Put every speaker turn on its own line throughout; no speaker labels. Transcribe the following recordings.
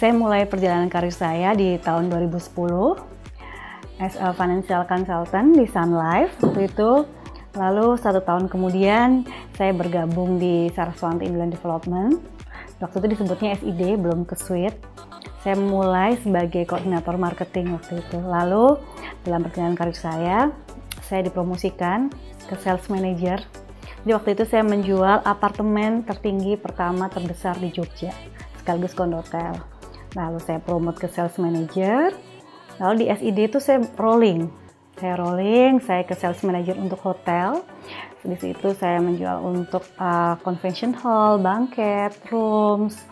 Saya mulai perjalanan karir saya di tahun 2010 as a financial consultant di Sun Life waktu itu. Lalu 1 tahun kemudian saya bergabung di Saraswati Inland Development. Waktu itu disebutnya SID, belum ke Suite. Saya mulai sebagai koordinator marketing waktu itu. Lalu dalam perjalanan karir saya dipromosikan ke sales manager. Jadi waktu itu saya menjual apartemen tertinggi pertama terbesar di Jogja, sekaligus kondotel. Lalu saya promote ke sales manager. Lalu di SID itu saya rolling, saya ke sales manager untuk hotel. Di situ saya menjual untuk convention hall, banquet, rooms.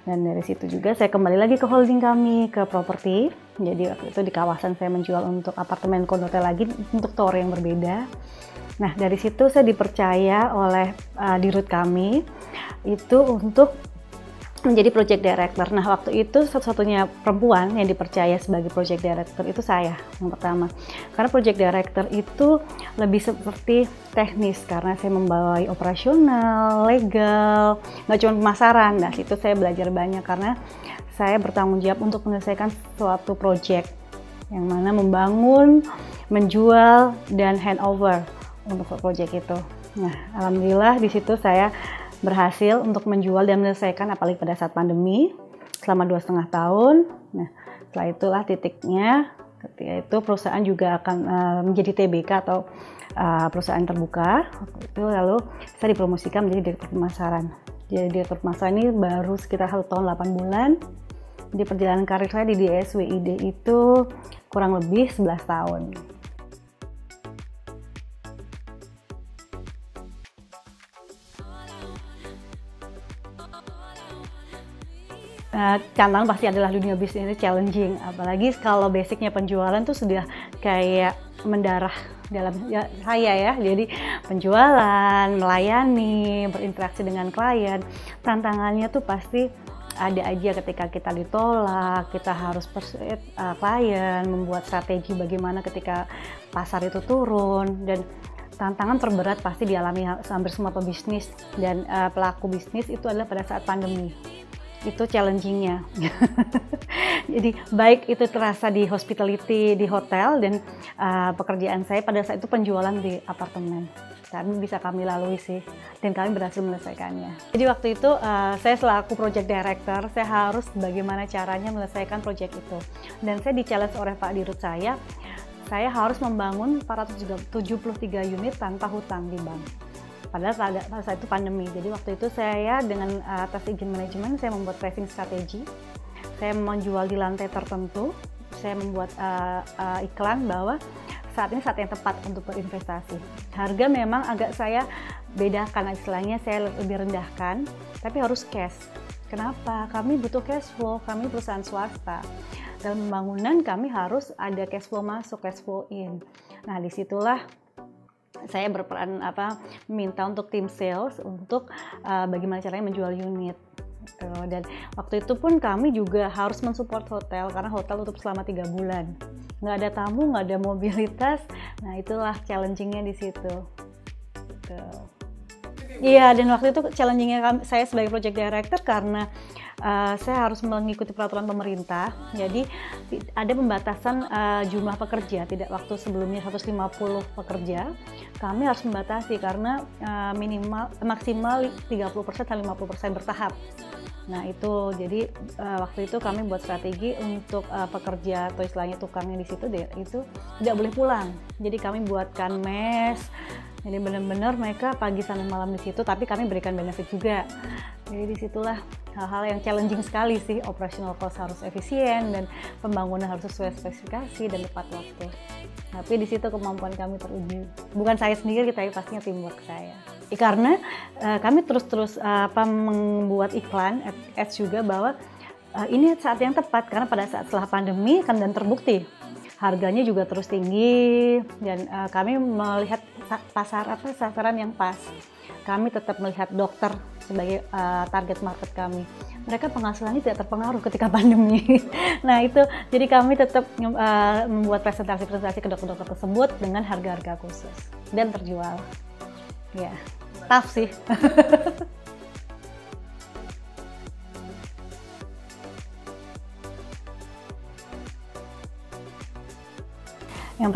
Dan dari situ juga saya kembali lagi ke holding kami, ke properti. Jadi waktu itu di kawasan saya menjual untuk apartemen kondotel lagi untuk tower yang berbeda. Nah dari situ saya dipercaya oleh dirut kami itu untuk menjadi project director. Nah waktu itu satu-satunya perempuan yang dipercaya sebagai project director itu saya yang pertama. Karena project director itu lebih seperti teknis karena saya membawai operasional, legal, nggak cuma pemasaran. Nah situ saya belajar banyak karena saya bertanggung jawab untuk menyelesaikan suatu project yang mana membangun, menjual, dan handover untuk project itu. Nah alhamdulillah di situ saya berhasil untuk menjual dan menyelesaikan, apalagi pada saat pandemi selama 2,5 tahun. Nah setelah itulah titiknya, ketika itu perusahaan juga akan menjadi TBK atau perusahaan terbuka. Itu lalu saya dipromosikan menjadi direktur pemasaran. Jadi direktur pemasaran ini baru sekitar 1 tahun 8 bulan. Di perjalanan karir saya di DSWID itu kurang lebih 11 tahun. Tantangan pasti adalah dunia bisnis ini challenging, apalagi kalau basicnya penjualan tuh sudah kayak mendarah dalam saya ya. Jadi penjualan, melayani, berinteraksi dengan klien, tantangannya tuh pasti ada aja ketika kita ditolak, kita harus persuade klien, membuat strategi bagaimana ketika pasar itu turun. Dan tantangan terberat pasti dialami hampir semua pebisnis dan pelaku bisnis itu adalah pada saat pandemi. Itu challenging-nya. Jadi baik itu terasa di hospitality, di hotel, dan pekerjaan saya pada saat itu penjualan di apartemen. Kami bisa kami lalui sih, dan kami berhasil menyelesaikannya. Jadi waktu itu saya selaku project director, saya harus bagaimana caranya menyelesaikan project itu. Dan saya di-challenge oleh Pak Dirut saya harus membangun 473 unit tanpa hutang di bank. Padahal pada saat itu pandemi. Jadi waktu itu saya dengan atas izin manajemen saya membuat pricing strategi. Saya menjual di lantai tertentu. Saya membuat iklan bahwa saat ini saat yang tepat untuk berinvestasi. Harga memang agak saya bedakan, istilahnya saya lebih rendahkan, tapi harus cash. Kenapa? Kami butuh cash flow, kami perusahaan swasta. Dalam pembangunan kami harus ada cash flow masuk, cash flow in. Nah disitulah saya berperan minta untuk tim sales untuk bagaimana caranya menjual unit. Dan waktu itu pun kami juga harus mensupport hotel karena hotel tutup selama 3 bulan. Nggak ada tamu, nggak ada mobilitas. Nah itulah challenging-nya di situ. Iya, dan waktu itu challenging-nya saya sebagai project director karena saya harus mengikuti peraturan pemerintah. Jadi ada pembatasan jumlah pekerja. Tidak waktu sebelumnya 150 pekerja, kami harus membatasi karena maksimal 30% dan 50% bertahap. Nah itu jadi waktu itu kami buat strategi untuk pekerja atau istilahnya tukangnya di situ itu tidak boleh pulang. Jadi kami buatkan mes. Jadi benar-benar mereka pagi sampai malam di situ, tapi kami berikan benefit juga. Jadi disitulah hal-hal yang challenging sekali sih. Operational cost harus efisien dan pembangunan harus sesuai spesifikasi dan tepat waktu. Tapi di situ kemampuan kami teruji. Bukan saya sendiri, tapi pastinya teamwork saya. Karena kami terus membuat iklan, ads juga bahwa ini saat yang tepat karena pada saat setelah pandemi kan dan terbukti harganya juga terus tinggi dan kami melihat sasaran yang pas. Kami tetap melihat dokter sebagai target market kami. Mereka penghasilannya tidak terpengaruh ketika pandemi. Nah itu, jadi kami tetap membuat presentasi-presentasi ke dokter-dokter tersebut dengan harga-harga khusus dan terjual. Ya, tough sih.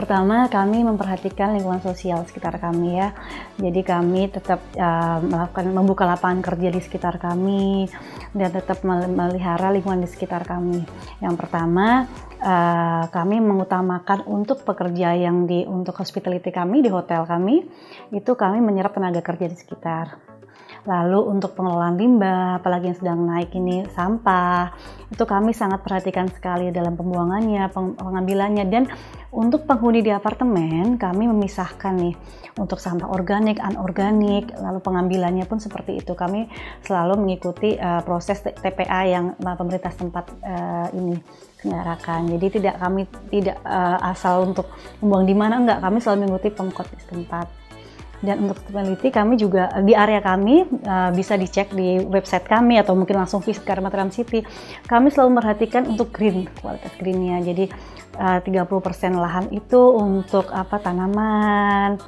pertama kami memperhatikan lingkungan sosial sekitar kami ya. Jadi kami tetap membuka lapangan kerja di sekitar kami dan tetap melihara lingkungan di sekitar kami. Yang pertama kami mengutamakan untuk pekerja yang untuk hospitality kami di hotel kami, itu kami menyerap tenaga kerja di sekitar. Lalu untuk pengelolaan limbah, apalagi yang sedang naik ini sampah, itu kami sangat perhatikan sekali dalam pembuangannya, pengambilannya. Dan untuk penghuni di apartemen, kami memisahkan nih untuk sampah organik, anorganik, lalu pengambilannya pun seperti itu. Kami selalu mengikuti proses TPA yang pemerintah setempat ini selenggarakan. Jadi kami tidak asal untuk membuang di mana, enggak, kami selalu mengikuti Pemkot di setempat. Dan untuk sustainability kami juga di area kami bisa dicek di website kami atau mungkin langsung visit ke Mataram City. Kami selalu memperhatikan untuk green, kualitas greennya. Jadi 30% lahan itu untuk tanaman.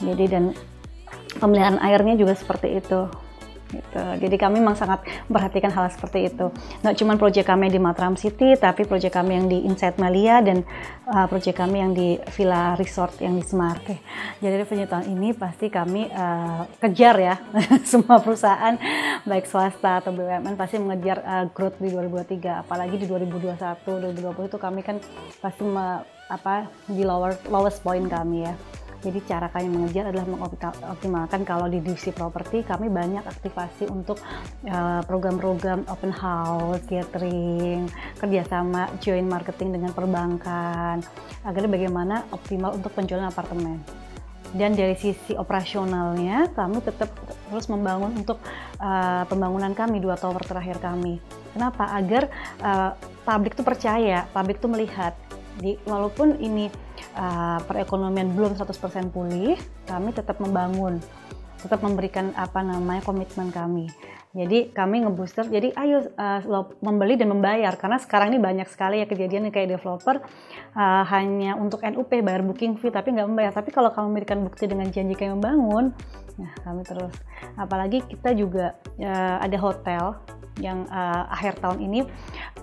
Jadi dan pemeliharaan airnya juga seperti itu. Gitu. Jadi kami memang sangat memperhatikan hal seperti itu. Nggak cuma proyek kami di Mataram City, tapi proyek kami yang di Insight Melia dan proyek kami yang di Villa Resort yang di Semarke. Jadi dari tahun ini pasti kami kejar ya, semua perusahaan baik swasta atau BUMN pasti mengejar growth di 2023. Apalagi di 2021, 2020 itu kami kan pasti di lowest point kami ya. Jadi cara kami mengejar adalah mengoptimalkan kalau di divisi properti kami banyak aktivasi untuk program-program open house, gathering, kerjasama joint marketing dengan perbankan, agar bagaimana optimal untuk penjualan apartemen. Dan dari sisi operasionalnya kami tetap terus membangun untuk pembangunan kami 2 tower terakhir kami. Kenapa? Agar publik itu percaya, publik itu melihat. Walaupun ini perekonomian belum 100% pulih, kami tetap membangun, tetap memberikan komitmen kami. Jadi kami ngebooster, jadi ayo membeli dan membayar, karena sekarang ini banyak sekali ya kejadian kayak developer hanya untuk NUP bayar booking fee tapi nggak membayar. Tapi kalau kamu memberikan bukti dengan janji kayak membangun, nah kami terus. Apalagi kita juga ada hotel yang akhir tahun ini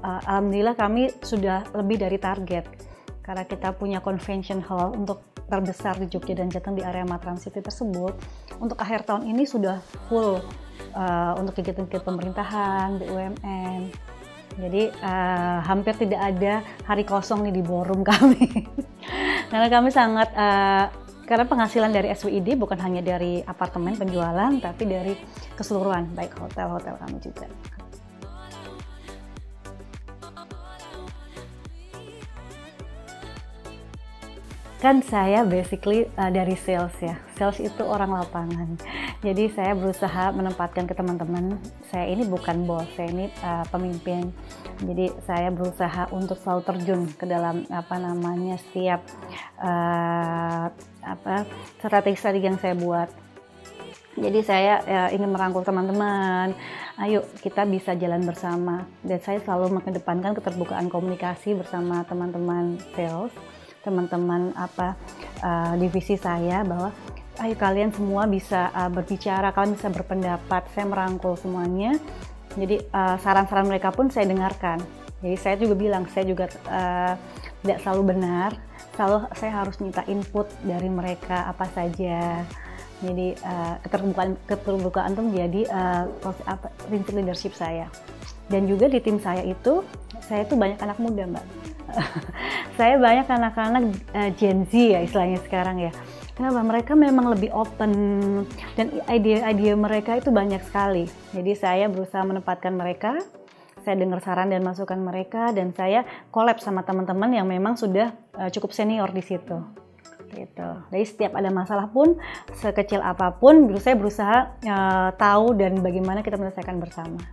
alhamdulillah kami sudah lebih dari target. Karena kita punya convention hall untuk terbesar di Jogja dan Jateng di area Mataram City tersebut, untuk akhir tahun ini sudah full untuk kegiatan-kegiatan pemerintahan, BUMN. Jadi hampir tidak ada hari kosong nih di ballroom kami. Karena kami sangat karena penghasilan dari SWID bukan hanya dari apartemen penjualan, tapi dari keseluruhan, baik hotel-hotel kami juga. Kan saya basically dari sales ya. Sales itu orang lapangan. Jadi saya berusaha menempatkan ke teman-teman, saya ini bukan bos, saya ini pemimpin. Jadi saya berusaha untuk selalu terjun ke dalam setiap strategi yang saya buat. Jadi saya ingin merangkul teman-teman, ayo kita bisa jalan bersama. Dan saya selalu mengedepankan keterbukaan komunikasi bersama teman-teman sales, teman-teman divisi saya, bahwa ayo kalian semua bisa berbicara, kalian bisa berpendapat. Saya merangkul semuanya. Jadi saran-saran mereka pun saya dengarkan. Jadi saya juga bilang, saya juga tidak selalu benar, selalu saya harus minta input dari mereka apa saja. Jadi keterbukaan itu menjadi prinsip leadership saya. Dan juga di tim saya itu banyak anak muda, Mbak. Saya banyak anak-anak Gen Z ya istilahnya sekarang ya. Kenapa? Mereka memang lebih open dan ide-ide mereka itu banyak sekali. Jadi saya berusaha menempatkan mereka, saya dengar saran dan masukan mereka, dan saya collab sama teman-teman yang memang sudah cukup senior di situ. Gitu. Jadi setiap ada masalah pun, sekecil apapun, saya berusaha tahu dan bagaimana kita menyelesaikan bersama.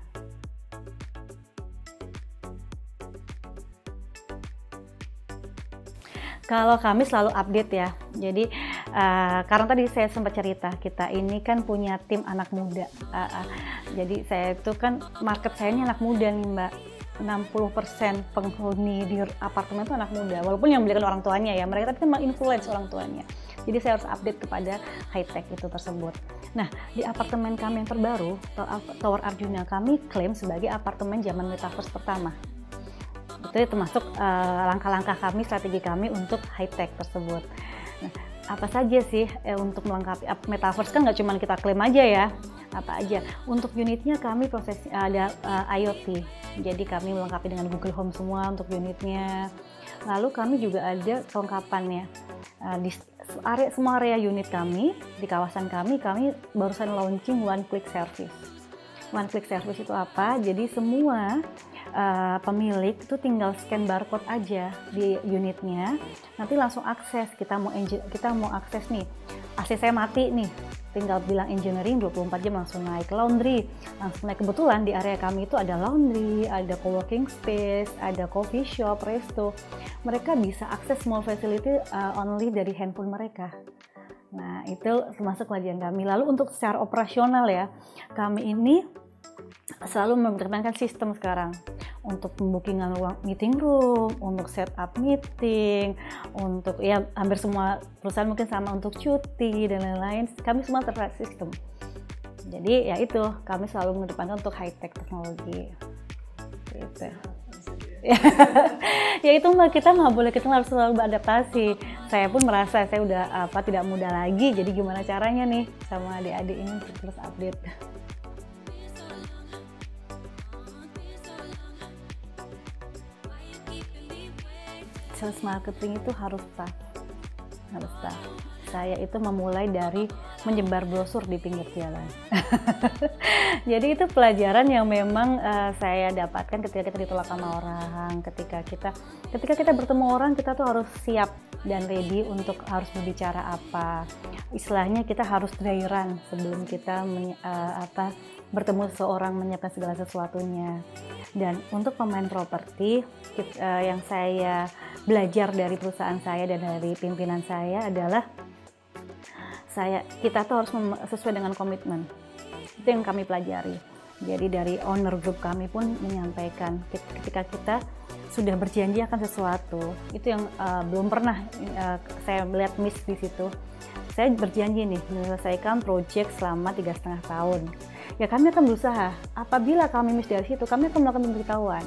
Kalau kami selalu update ya, jadi karena tadi saya sempat cerita, kita ini kan punya tim anak muda. Jadi saya itu kan, market saya ini anak muda nih Mbak. 60% penghuni di apartemen itu anak muda, walaupun yang belikan orang tuanya ya, mereka tapi memang influence orang tuanya. Jadi saya harus update kepada high tech itu tersebut. Nah, di apartemen kami yang terbaru, Tower Arjuna, kami klaim sebagai apartemen zaman metaverse pertama. Itu termasuk langkah-langkah kami, strategi kami untuk high tech tersebut. Nah, apa saja sih untuk melengkapi metaverse? Kan nggak cuma kita klaim aja ya, apa aja. Untuk unitnya kami ada IoT, jadi kami melengkapi dengan Google Home semua untuk unitnya. Lalu kami juga ada kelengkapannya di semua area unit kami, di kawasan kami barusan launching one click service. One click service itu apa? Jadi semua pemilik itu tinggal scan barcode aja di unitnya, nanti langsung akses. Kita mau akses nih, AC saya mati nih, tinggal bilang engineering 24 jam langsung naik. Laundry langsung naik. Kebetulan di area kami itu ada laundry, ada co-working space, ada coffee shop, resto. Mereka bisa akses small facility only dari handphone mereka. Nah, itu termasuk kajian kami. Lalu untuk secara operasional ya, kami ini selalu memperkenalkan sistem sekarang untuk pembukingan ruang meeting room, untuk setup meeting, untuk ya hampir semua perusahaan mungkin sama, untuk cuti dan lain-lain, kami semua terhadap sistem. Jadi ya itu, kami selalu mengedepankan untuk high tech teknologi. Gitu. Ya itu Mbak, kita nggak boleh, kita harus selalu beradaptasi. Saya pun merasa saya udah tidak muda lagi, jadi gimana caranya nih sama adik-adik ini terus update. Sales marketing itu harus tough. Saya itu memulai dari menyebar brosur di pinggir jalan. Jadi itu pelajaran yang memang saya dapatkan ketika kita ditolak sama orang, ketika kita bertemu orang, kita tuh harus siap dan ready untuk harus berbicara apa. Istilahnya kita harus dry run sebelum kita bertemu seseorang, menyiapkan segala sesuatunya. Dan untuk pemain properti yang saya belajar dari perusahaan saya dan dari pimpinan saya adalah kita tuh harus sesuai dengan komitmen. Itu yang kami pelajari. Jadi dari owner group kami pun menyampaikan ketika kita sudah berjanji akan sesuatu, itu yang belum pernah saya melihat miss di situ. Saya berjanji nih menyelesaikan proyek selama 3,5 tahun. Ya kami akan berusaha. Apabila kami miss dari situ, kami akan melakukan pemberitahuan.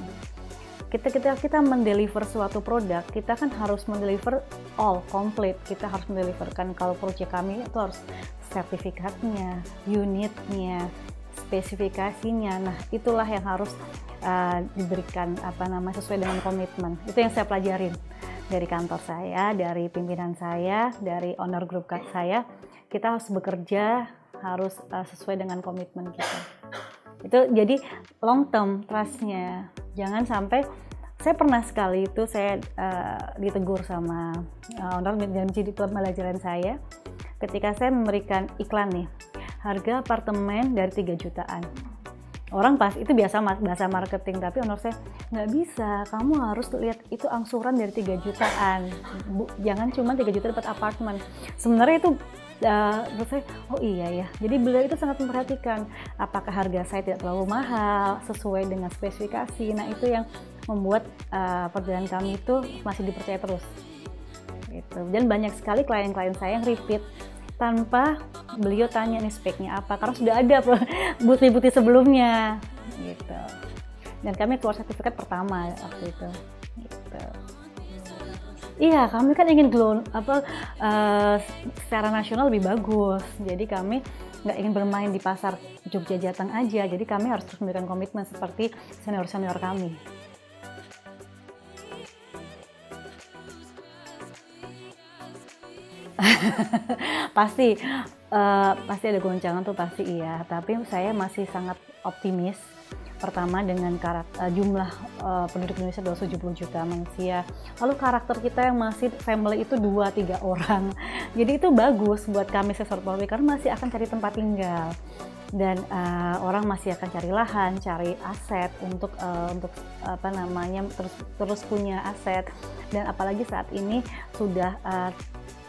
Kita mendeliver suatu produk, kita kan harus mendeliver all complete. Kita harus mendeliverkan, kalau proyek kami itu harus sertifikatnya, unitnya, spesifikasinya. Nah, itulah yang harus diberikan sesuai dengan komitmen. Itu yang saya pelajarin dari kantor saya, dari pimpinan saya, dari owner group saya. Kita harus bekerja, harus sesuai dengan komitmen kita. Itu jadi long term trust-nya. Jangan sampai, saya pernah sekali itu saya ditegur sama owner dan jadi pelajaran saya ketika saya memberikan iklan nih, harga apartemen dari 3 jutaan. Orang pas itu biasa bahasa marketing, tapi owner saya, nggak bisa, kamu harus lihat itu angsuran dari 3 jutaan. Jangan cuma 3 juta dapat apartemen. Sebenarnya itu menurut saya, oh iya ya. Jadi beliau itu sangat memperhatikan apakah harga saya tidak terlalu mahal, sesuai dengan spesifikasi. Nah, itu yang membuat perjalanan kami itu masih dipercaya terus. Gitu. Dan banyak sekali klien-klien saya yang repeat tanpa beliau tanya nih speknya apa, karena sudah ada bukti-bukti sebelumnya. Gitu. Dan kami keluar sertifikat pertama waktu itu. Gitu. Iya, kami kan ingin secara nasional lebih bagus. Jadi kami nggak ingin bermain di pasar Jogja Jateng aja. Jadi kami harus terus memberikan komitmen seperti senior-senior kami. pasti ada goncangan tuh, pasti iya. Tapi saya masih sangat optimis. Pertama dengan jumlah penduduk Indonesia 270 juta manusia. Lalu karakter kita yang masih family itu 2-3 orang. Jadi itu bagus buat kami sektor properti karena masih akan cari tempat tinggal. Dan orang masih akan cari lahan, cari aset untuk terus punya aset. Dan apalagi saat ini sudah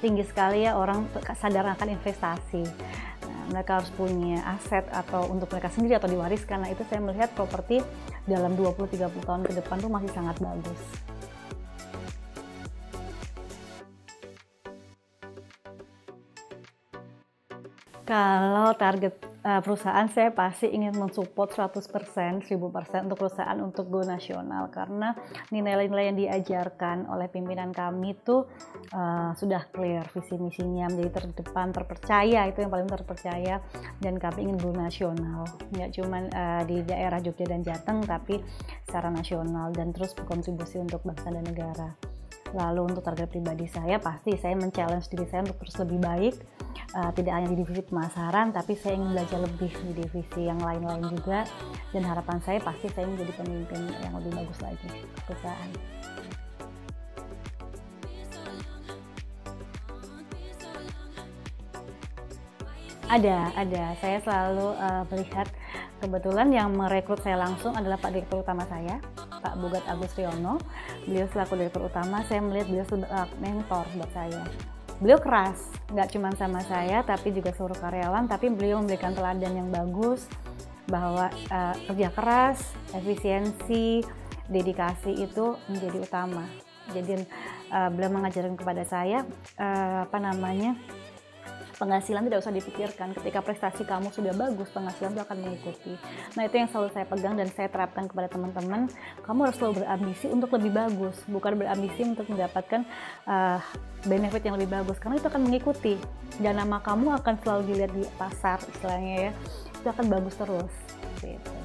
tinggi sekali ya orang sadar akan investasi. Mereka harus punya aset atau untuk mereka sendiri atau diwariskan. Nah, itu saya melihat properti dalam 20-30 tahun ke depan tuh masih sangat bagus. Kalau target perusahaan saya pasti ingin mensupport 100%, 1000% untuk perusahaan untuk go nasional, karena nilai-nilai yang diajarkan oleh pimpinan kami itu sudah clear, visi misinya menjadi terdepan, terpercaya, itu yang paling terpercaya, dan kami ingin go nasional, nggak cuma di daerah Jogja dan Jateng, tapi secara nasional dan terus berkontribusi untuk bangsa dan negara. Lalu untuk target pribadi saya, pasti saya men-challenge diri saya untuk terus lebih baik, tidak hanya di divisi pemasaran, tapi saya ingin belajar lebih di divisi yang lain-lain juga, dan harapan saya pasti saya menjadi pemimpin yang lebih bagus lagi ke perusahaan. Ada. Saya selalu melihat, kebetulan yang merekrut saya langsung adalah Pak Direktur Utama saya, Pak Bogat Agus Riono. Beliau selaku Direktur Utama, saya melihat beliau sebagai mentor buat saya. Beliau keras, nggak cuma sama saya, tapi juga seluruh karyawan, tapi beliau memberikan teladan yang bagus, bahwa kerja keras, efisiensi, dedikasi itu menjadi utama. Jadi beliau mengajarkan kepada saya, penghasilan tidak usah dipikirkan, ketika prestasi kamu sudah bagus, penghasilan itu akan mengikuti. Nah, itu yang selalu saya pegang dan saya terapkan kepada teman-teman. Kamu harus selalu berambisi untuk lebih bagus, bukan berambisi untuk mendapatkan benefit yang lebih bagus, karena itu akan mengikuti, dan nama kamu akan selalu dilihat di pasar, istilahnya ya, itu akan bagus terus gitu.